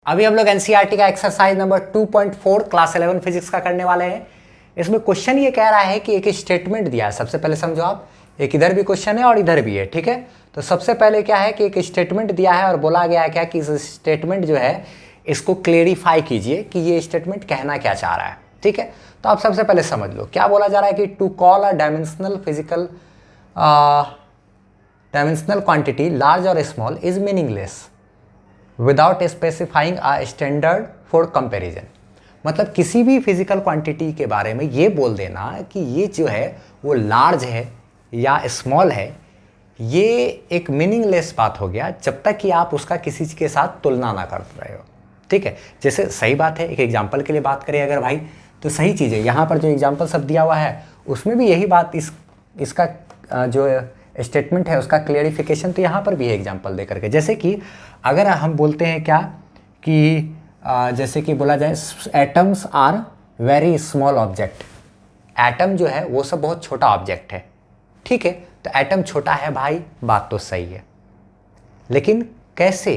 अभी हम लोग एनसीईआरटी का एक्सरसाइज नंबर 2.4 क्लास 11 फिजिक्स का करने वाले हैं। इसमें क्वेश्चन ये कह रहा है कि एक स्टेटमेंट दिया है। सबसे पहले समझो आप, एक इधर भी क्वेश्चन है और इधर भी है, ठीक है। तो सबसे पहले क्या है कि एक स्टेटमेंट दिया है और बोला गया है क्या कि इस स्टेटमेंट जो है इसको क्लेरिफाई कीजिए कि ये स्टेटमेंट कहना क्या चाह रहा है, ठीक है। तो आप सबसे पहले समझ लो क्या बोला जा रहा है कि to call a dimensional quantity large और small is meaningless without specifying a standard for comparison. मतलब किसी भी फिजिकल क्वांटिटी के बारे में ये बोल देना कि ये जो है वो लार्ज है या स्मॉल है, ये एक मीनिंगलेस बात हो गया जब तक कि आप उसका किसी के साथ तुलना ना कर रहे हो, ठीक है। जैसे सही बात है, एक एग्जाम्पल के लिए बात करें अगर भाई, तो सही चीज़ है। यहाँ पर जो एग्जाम्पल सब दिया हुआ है उसमें भी यही बात, इसका जो स्टेटमेंट है उसका क्लियरिफिकेशन तो यहाँ पर भी है एग्जाम्पल दे करके। जैसे कि अगर हम बोलते हैं क्या कि जैसे कि बोला जाए atoms are very small object. Atom जो है वो सब बहुत छोटा ऑब्जेक्ट है, ठीक है। तो एटम छोटा है भाई, बात तो सही है, लेकिन कैसे?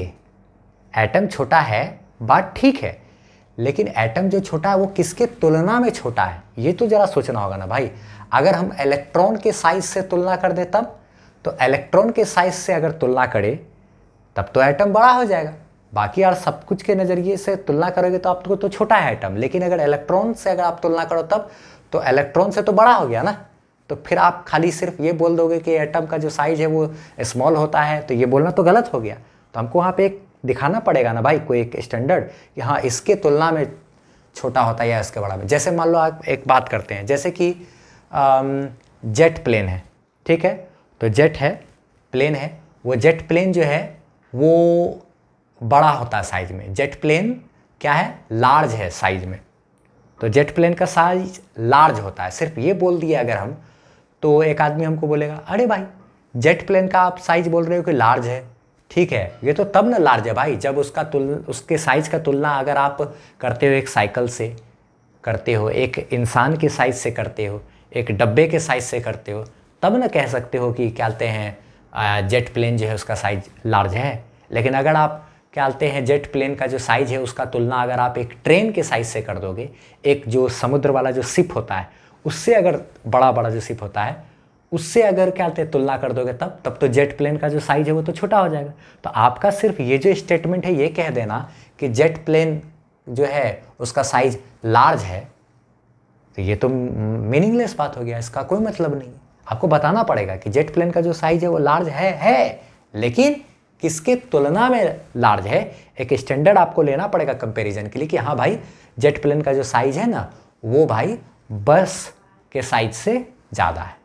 एटम छोटा है, बात ठीक है, लेकिन एटम जो छोटा है वो किसके तुलना में छोटा है, ये तो ज़रा सोचना होगा ना भाई। अगर हम इलेक्ट्रॉन के साइज से तुलना कर दे तब, तो इलेक्ट्रॉन के साइज से अगर तुलना करें तब तो एटम बड़ा हो जाएगा। बाकी यार सब कुछ के नज़रिए से तुलना करोगे तो आपको तो छोटा है एटम, लेकिन अगर इलेक्ट्रॉन से अगर आप तुलना करो तब तो इलेक्ट्रॉन से तो बड़ा हो गया ना। तो फिर आप खाली सिर्फ ये बोल दोगे कि एटम का जो साइज है वो स्मॉल होता है, तो ये बोलना तो गलत हो गया। तो हमको वहाँ पे एक दिखाना पड़ेगा ना भाई, कोई एक स्टैंडर्ड कि हाँ इसके तुलना में छोटा होता है या इसके बड़ा में। जैसे मान लो आप एक बात करते हैं, जैसे कि जेट प्लेन है, ठीक है। तो जेट है, प्लेन है, वो जेट प्लेन जो है वो बड़ा होता है साइज में। जेट प्लेन क्या है? लार्ज है साइज में। तो जेट प्लेन का साइज लार्ज होता है। सिर्फ ये बोल दिया अगर हम, तो एक आदमी हमको बोलेगा अरे भाई जेट प्लेन का आप साइज बोल रहे हो कि लार्ज है, ठीक है, ये तो तब ना लार्ज है भाई जब उसके साइज का तुलना अगर आप करते हो एक साइकिल से करते हो, एक इंसान के साइज से करते हो, एक डब्बे के साइज से करते हो, तब ना कह सकते हो कि क्या कहते हैं जेट प्लेन जो है उसका साइज लार्ज है। लेकिन अगर आप क्या कहते हैं जेट प्लेन का जो साइज है उसका तुलना अगर आप एक ट्रेन के साइज से कर दोगे, एक जो समुद्र वाला जो शिप होता है उससे अगर बड़ा बड़ा जो शिप होता है उससे अगर क्या कहते हैं तुलना कर दोगे तब तो जेट प्लेन का जो साइज है वो तो छोटा हो जाएगा। तो आपका सिर्फ ये जो स्टेटमेंट है ये कह देना कि जेट प्लेन जो है उसका साइज लार्ज है, तो ये तो मीनिंगलेस बात हो गया, इसका कोई मतलब नहीं। आपको बताना पड़ेगा कि जेट प्लेन का जो साइज है वो लार्ज है, लेकिन किसके तुलना में लार्ज है। एक स्टैंडर्ड आपको लेना पड़ेगा कंपैरिजन के लिए कि हाँ भाई जेट प्लेन का जो साइज है ना वो भाई बस के साइज से ज़्यादा है।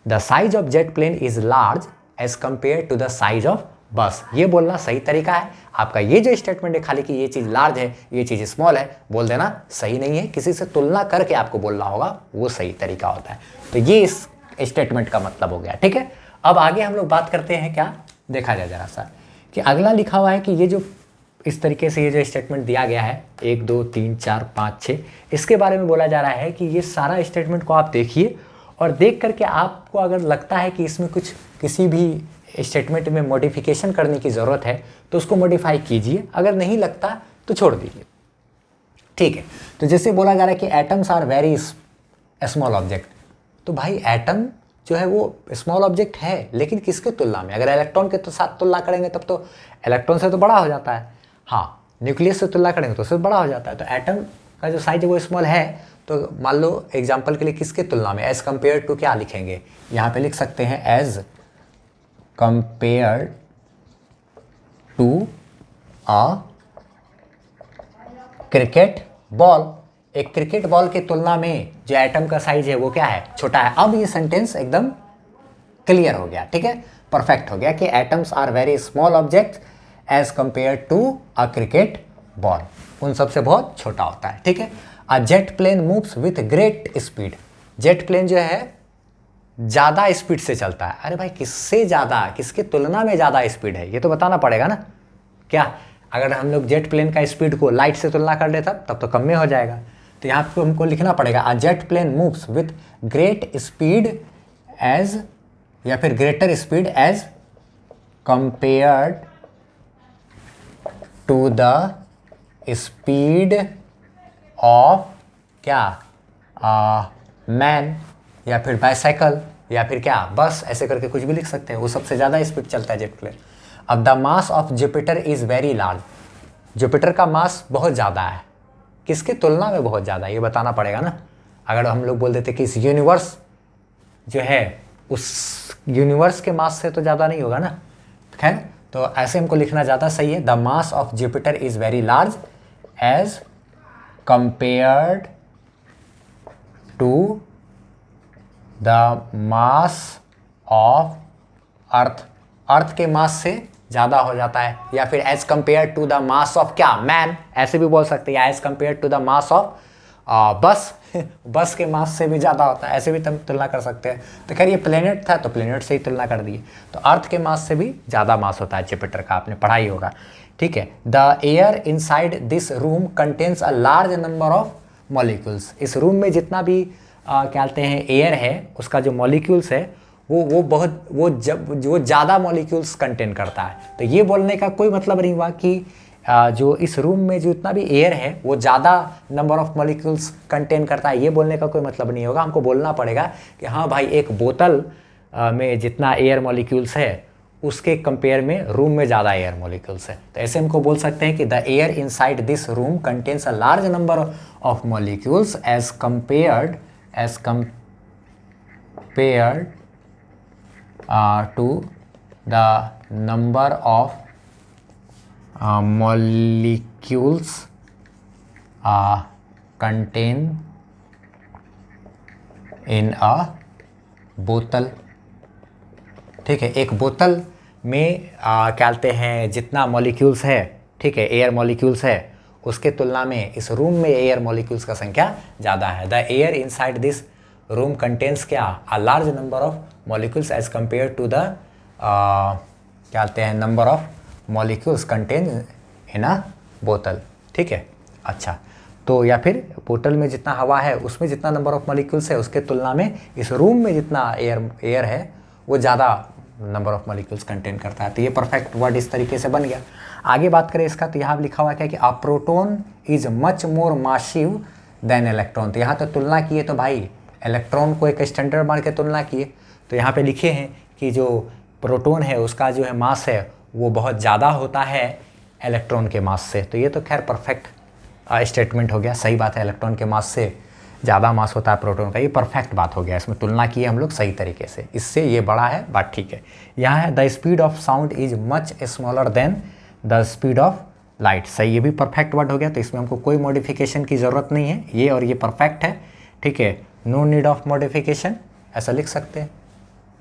The size of jet plane is large as compare to the size of bus, ये बोलना सही तरीका है। आपका ये जो स्टेटमेंट है खाली कि ये चीज़ लार्ज है ये चीज़ स्मॉल है बोल देना सही नहीं है, किसी से तुलना करके आपको बोलना होगा, वो सही तरीका होता है। तो ये इस स्टेटमेंट का मतलब हो गया, ठीक है। अब आगे हम लोग बात करते हैं, क्या देखा जाए जरा सा कि अगला लिखा हुआ है कि ये जो इस तरीके से ये जो स्टेटमेंट दिया गया है 1 2 3 4 5 6, इसके बारे में बोला जा रहा है कि ये सारा स्टेटमेंट को आप देखिए और देख करके आपको अगर लगता है कि इसमें कुछ किसी भी स्टेटमेंट में मॉडिफिकेशन करने की ज़रूरत है तो उसको मॉडिफाई कीजिए, अगर नहीं लगता तो छोड़ दीजिए, ठीक है। तो जैसे बोला जा रहा है कि atoms are very small object, तो भाई एटम जो है वो स्मॉल ऑब्जेक्ट है, लेकिन किसके तुलना में? अगर इलेक्ट्रॉन के तो साथ तुलना करेंगे तब तो इलेक्ट्रॉन से तो बड़ा हो जाता है, हाँ न्यूक्लियस से तुलना करेंगे तो उससे बड़ा हो जाता है। तो एटम का जो साइज है वो स्मॉल है, तो मान लो एग्जाम्पल के लिए किसके तुलना में, एज कंपेयर टू क्या लिखेंगे, यहाँ पे लिख सकते हैं as compare to a cricket ball. एक क्रिकेट बॉल के तुलना में जो एटम का साइज है वो क्या है? छोटा है। अब ये सेंटेंस एकदम क्लियर हो गया, ठीक है, परफेक्ट हो गया कि atoms are very small object as compare to a cricket ball, उन सबसे बहुत छोटा होता है, ठीक है। A jet plane moves with great speed, jet plane जो है ज़्यादा स्पीड से चलता है। अरे भाई किससे ज़्यादा, किसके तुलना में ज़्यादा स्पीड है, ये तो बताना पड़ेगा ना। क्या अगर हम लोग जेट प्लेन का स्पीड को लाइट से तुलना कर ले तब तो कम में हो जाएगा। तो यहाँ पे हमको लिखना पड़ेगा a jet plane moves with great speed as, या फिर greater speed as compared to the speed of क्या मैन, या फिर बाइसाइकिल, या फिर क्या बस, ऐसे करके कुछ भी लिख सकते हैं। वो सबसे ज़्यादा स्पीड चलता है जेट प्लेन। अब the mass of Jupiter is very large, Jupiter का मास बहुत ज़्यादा है, किसकी तुलना में बहुत ज़्यादा, ये बताना पड़ेगा ना। अगर हम लोग बोल देते कि इस यूनिवर्स जो है उस यूनिवर्स के मास से तो ज़्यादा नहीं होगा ना, खैर तो ऐसे हमको लिखना ज़्यादा सही है। The mass of Jupiter is very large as compared to the mass of earth, earth के मास से ज़्यादा हो जाता है, या फिर as compare to the mass of क्या मैन, ऐसे भी बोल सकते हैं, as compare to the mass of bus bus के मास से भी ज़्यादा होता है, ऐसे भी तुलना कर सकते हैं। तो खैर ये प्लेनेट था तो प्लेनेट से ही तुलना कर दिए, तो अर्थ के मास से भी ज़्यादा मास होता है जुपिटर का, आपने पढ़ा ही होगा, ठीक है। The air inside this room contains a large number of molecules, इस रूम में जितना भी क्या कहते हैं एयर है, उसका जो मॉलिक्यूल्स है वो ज़्यादा मॉलिक्यूल्स कंटेन करता है। तो ये बोलने का कोई मतलब नहीं हुआ कि जो इस रूम में जो इतना भी एयर है वो ज़्यादा नंबर ऑफ मॉलिक्यूल्स कंटेन करता है, ये बोलने का कोई मतलब नहीं होगा। हमको बोलना पड़ेगा कि हाँ भाई एक बोतल में जितना एयर मॉलिक्यूल्स है उसके कंपेयर में रूम में ज़्यादा एयर मॉलिक्यूल्स है। तो ऐसे हमको बोल सकते हैं कि the air inside this room contains a large number of molecules as compared to the number of molecules contained in a बोतल, ठीक है। एक बोतल में क्या कहते हैं जितना मॉलिक्यूल्स है, ठीक है, एयर मॉलिक्यूल्स है, उसके तुलना में इस रूम में एयर मॉलिक्यूल्स का संख्या ज़्यादा है। The air inside this room contains क्या a large number of molecules as compare to the क्या कहते हैं number of molecules contain in a बोतल, ठीक है। अच्छा, तो या फिर बोतल में जितना हवा है उसमें जितना नंबर ऑफ मॉलिक्यूल्स है उसके तुलना में इस रूम में जितना एयर है वो ज़्यादा नंबर ऑफ मॉलिक्यूल्स कंटेन करता है। तो ये परफेक्ट वर्ड इस तरीके से बन गया। आगे बात करें इसका, तो यहाँ लिखा हुआ क्या कि a proton is much more massive than electron. तो यहाँ तो तुलना किए तो भाई इलेक्ट्रॉन को एक स्टैंडर्ड मान के तुलना किए, तो यहाँ पे लिखे हैं कि जो प्रोटॉन है उसका जो है मास है वो बहुत ज़्यादा होता है इलेक्ट्रॉन के मास से। तो ये तो खैर परफेक्ट स्टेटमेंट हो गया, सही बात है, इलेक्ट्रॉन के मास से ज़्यादा मास होता है प्रोटॉन का, ये परफेक्ट बात हो गया। इसमें तुलना की है हम लोग सही तरीके से, इससे ये बड़ा है, बात ठीक है। यहाँ है the speed of sound is much smaller than the speed of light, सही, ये भी परफेक्ट वर्ड हो गया। तो इसमें हमको कोई मॉडिफिकेशन की ज़रूरत नहीं है, ये और ये परफेक्ट है, ठीक है। नो नीड ऑफ मॉडिफिकेशन ऐसा लिख सकते हैं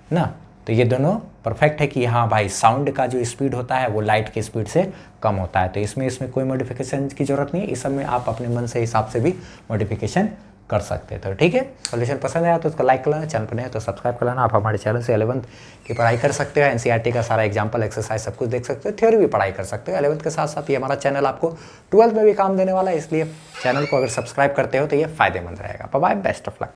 ना। तो ये दोनों परफेक्ट है कि हाँ भाई साउंड का जो स्पीड होता है वो लाइट की स्पीड से कम होता है। तो इसमें कोई मॉडिफिकेशन की ज़रूरत नहीं है, इस सब में आप अपने मन से हिसाब से भी मॉडिफिकेशन कर सकते हैं। तो ठीक है, सॉल्यूशन पसंद आया तो उसको लाइक कर लेना, चैनल पर नहीं है तो सब्सक्राइब कर लेना। आप हमारे चैनल से 11th की पढ़ाई कर सकते हो, एनसीईआरटी का सारा एग्जाम्पल एक्सरसाइज सब कुछ देख सकते हो, थ्योरी भी पढ़ाई कर सकते हो 11th के साथ साथ। ये हमारा चैनल आपको 12th में भी काम देने वाला है, इसलिए चैनल को अगर सब्सक्राइब करते हो तो ये फायदेमंद रहेगा। Bye, best of luck.